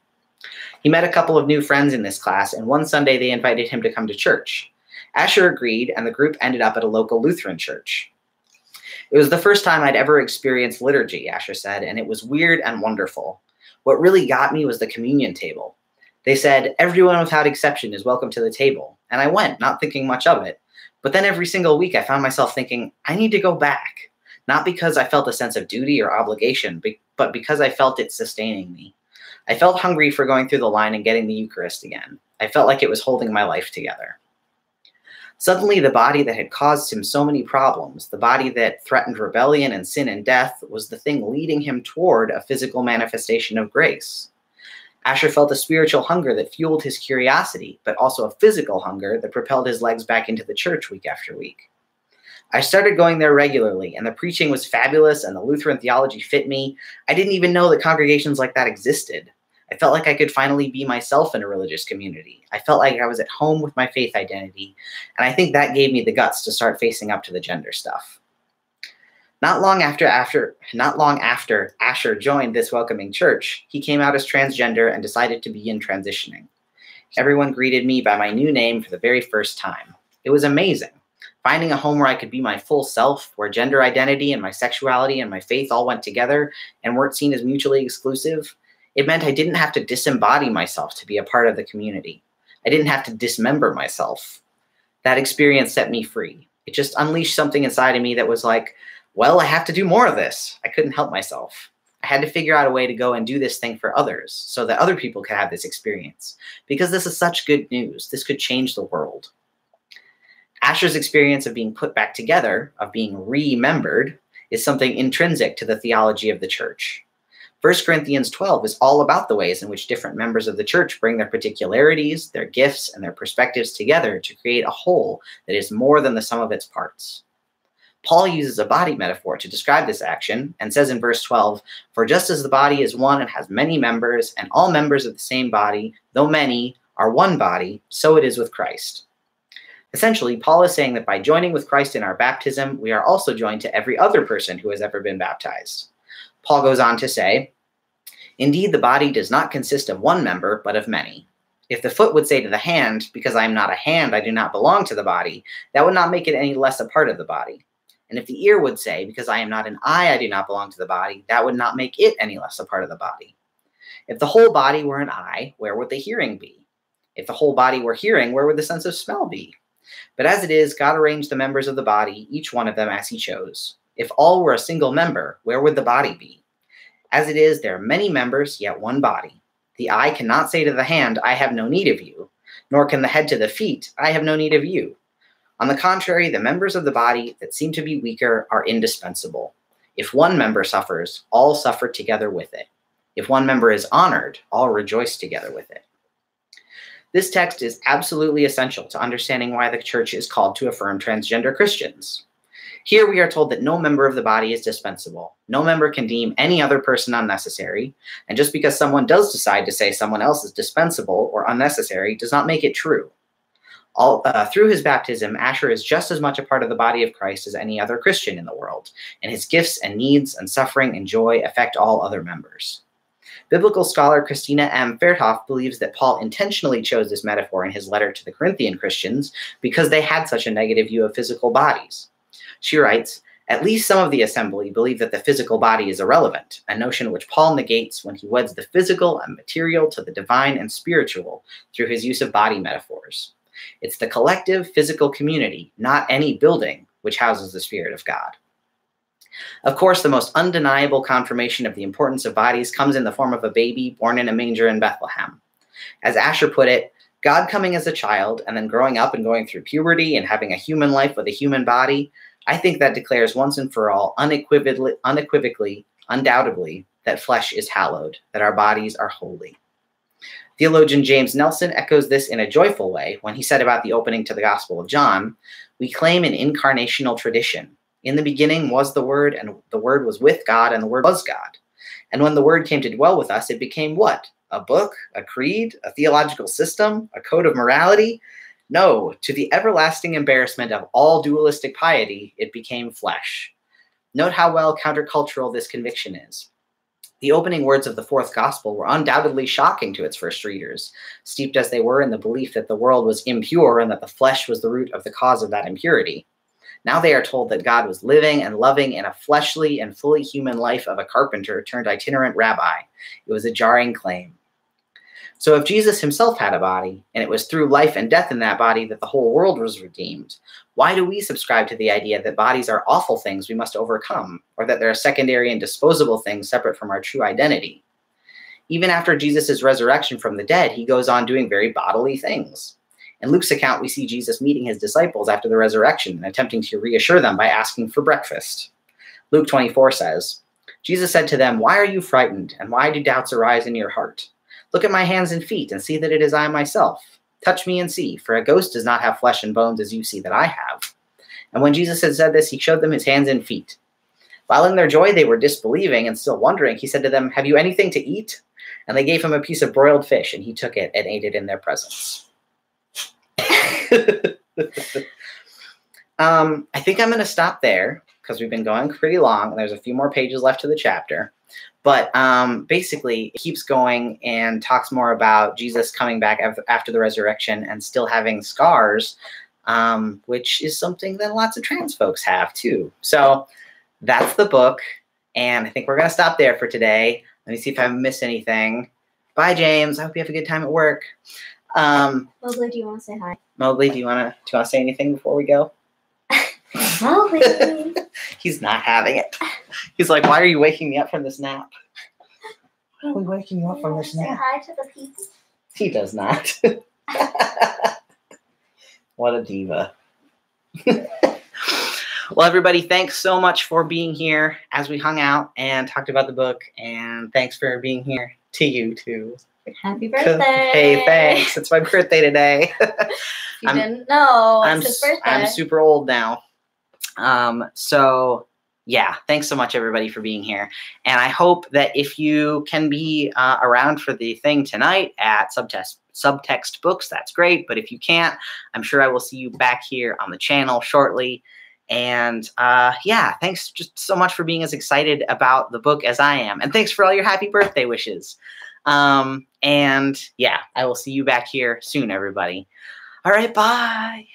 He met a couple of new friends in this class, and one Sunday they invited him to come to church. Asher agreed, and the group ended up at a local Lutheran church. It was the first time I'd ever experienced liturgy, Asher said, and it was weird and wonderful. What really got me was the communion table. They said, everyone without exception is welcome to the table, and I went, not thinking much of it. But then every single week I found myself thinking, I need to go back, not because I felt a sense of duty or obligation, but because I felt it sustaining me. I felt hungry for going through the line and getting the Eucharist again. I felt like it was holding my life together. Suddenly, the body that had caused him so many problems, the body that threatened rebellion and sin and death, was the thing leading him toward a physical manifestation of grace. Asher felt a spiritual hunger that fueled his curiosity, but also a physical hunger that propelled his legs back into the church week after week. I started going there regularly, and the preaching was fabulous, and the Lutheran theology fit me. I didn't even know that congregations like that existed. I felt like I could finally be myself in a religious community. I felt like I was at home with my faith identity, and I think that gave me the guts to start facing up to the gender stuff. Not long after Asher joined this welcoming church, he came out as transgender and decided to begin transitioning. Everyone greeted me by my new name for the very first time. It was amazing. Finding a home where I could be my full self, where gender identity and my sexuality and my faith all went together and weren't seen as mutually exclusive, it meant I didn't have to disembody myself to be a part of the community. I didn't have to dismember myself. That experience set me free. It just unleashed something inside of me that was like, well, I have to do more of this. I couldn't help myself. I had to figure out a way to go and do this thing for others so that other people could have this experience. Because this is such good news. This could change the world. Asher's experience of being put back together, of being remembered, is something intrinsic to the theology of the church. 1 Corinthians 12 is all about the ways in which different members of the church bring their particularities, their gifts, and their perspectives together to create a whole that is more than the sum of its parts. Paul uses a body metaphor to describe this action and says in verse 12, "For just as the body is one and has many members, and all members of the same body, though many, are one body, so it is with Christ." Essentially, Paul is saying that by joining with Christ in our baptism, we are also joined to every other person who has ever been baptized. Paul goes on to say, "Indeed, the body does not consist of one member, but of many. If the foot would say to the hand, 'Because I am not a hand, I do not belong to the body,' that would not make it any less a part of the body. And if the ear would say, 'Because I am not an eye, I do not belong to the body,' that would not make it any less a part of the body. If the whole body were an eye, where would the hearing be? If the whole body were hearing, where would the sense of smell be? But as it is, God arranged the members of the body, each one of them as he chose. If all were a single member, where would the body be? As it is, there are many members, yet one body. The eye cannot say to the hand, 'I have no need of you,' nor can the head to the feet, 'I have no need of you.' On the contrary, the members of the body that seem to be weaker are indispensable. If one member suffers, all suffer together with it. If one member is honored, all rejoice together with it." This text is absolutely essential to understanding why the church is called to affirm transgender Christians. Here we are told that no member of the body is dispensable. No member can deem any other person unnecessary, and just because someone does decide to say someone else is dispensable or unnecessary does not make it true. Through his baptism, Asher is just as much a part of the body of Christ as any other Christian in the world, and his gifts and needs and suffering and joy affect all other members. Biblical scholar Christina M. Fairhoff believes that Paul intentionally chose this metaphor in his letter to the Corinthian Christians because they had such a negative view of physical bodies. She writes, "At least some of the assembly believe that the physical body is irrelevant, a notion which Paul negates when he weds the physical and material to the divine and spiritual through his use of body metaphors. It's the collective physical community, not any building, which houses the Spirit of God." Of course, the most undeniable confirmation of the importance of bodies comes in the form of a baby born in a manger in Bethlehem. As Asher put it, God coming as a child and then growing up and going through puberty and having a human life with a human body, I think that declares once and for all, unequivocally, undoubtedly, that flesh is hallowed, that our bodies are holy. Theologian James Nelson echoes this in a joyful way when he said about the opening to the Gospel of John, "We claim an incarnational tradition. In the beginning was the Word, and the Word was with God, and the Word was God. And when the Word came to dwell with us, it became what? A book, a creed, a theological system, a code of morality? No, to the everlasting embarrassment of all dualistic piety, it became flesh." Note how well countercultural this conviction is. The opening words of the fourth gospel were undoubtedly shocking to its first readers, steeped as they were in the belief that the world was impure and that the flesh was the root of the cause of that impurity. Now they are told that God was living and loving in a fleshly and fully human life of a carpenter turned itinerant rabbi. It was a jarring claim. So if Jesus himself had a body, and it was through life and death in that body that the whole world was redeemed, why do we subscribe to the idea that bodies are awful things we must overcome, or that they're secondary and disposable things separate from our true identity? Even after Jesus' resurrection from the dead, he goes on doing very bodily things. In Luke's account, we see Jesus meeting his disciples after the resurrection and attempting to reassure them by asking for breakfast. Luke 24 says, Jesus said to them, "Why are you frightened, and why do doubts arise in your heart? Look at my hands and feet and see that it is I myself. Touch me and see, for a ghost does not have flesh and bones as you see that I have." And when Jesus had said this, he showed them his hands and feet. While in their joy they were disbelieving and still wondering, he said to them, "Have you anything to eat?" And they gave him a piece of broiled fish, and he took it and ate it in their presence. I think I'm going to stop there because we've been going pretty long, and there's a few more pages left to the chapter. But basically, it keeps going and talks more about Jesus coming back after the resurrection and still having scars, which is something that lots of trans folks have too. So that's the book, and I think we're going to stop there for today. Let me see if I haven't missed anything. Bye, James. I hope you have a good time at work. Mobley, do you want to say hi? Mobley, do you want to say anything before we go? Mobley. He's not having it. He's like, "Why are you waking me up from this nap? Why are we waking you up from this nap?" Say hi to the people. He does not. What a diva. Well, everybody, thanks so much for being here as we hung out and talked about the book. And thanks for being here to you, too. Happy birthday. Hey, thanks. It's my birthday today. You didn't know. It's his birthday. I'm super old now. So yeah, thanks so much everybody for being here. And I hope that if you can be around for the thing tonight at Subtext Books, that's great. But if you can't, I'm sure I will see you back here on the channel shortly. And yeah, thanks just so much for being as excited about the book as I am. And thanks for all your happy birthday wishes. And yeah, I will see you back here soon, everybody. All right, bye.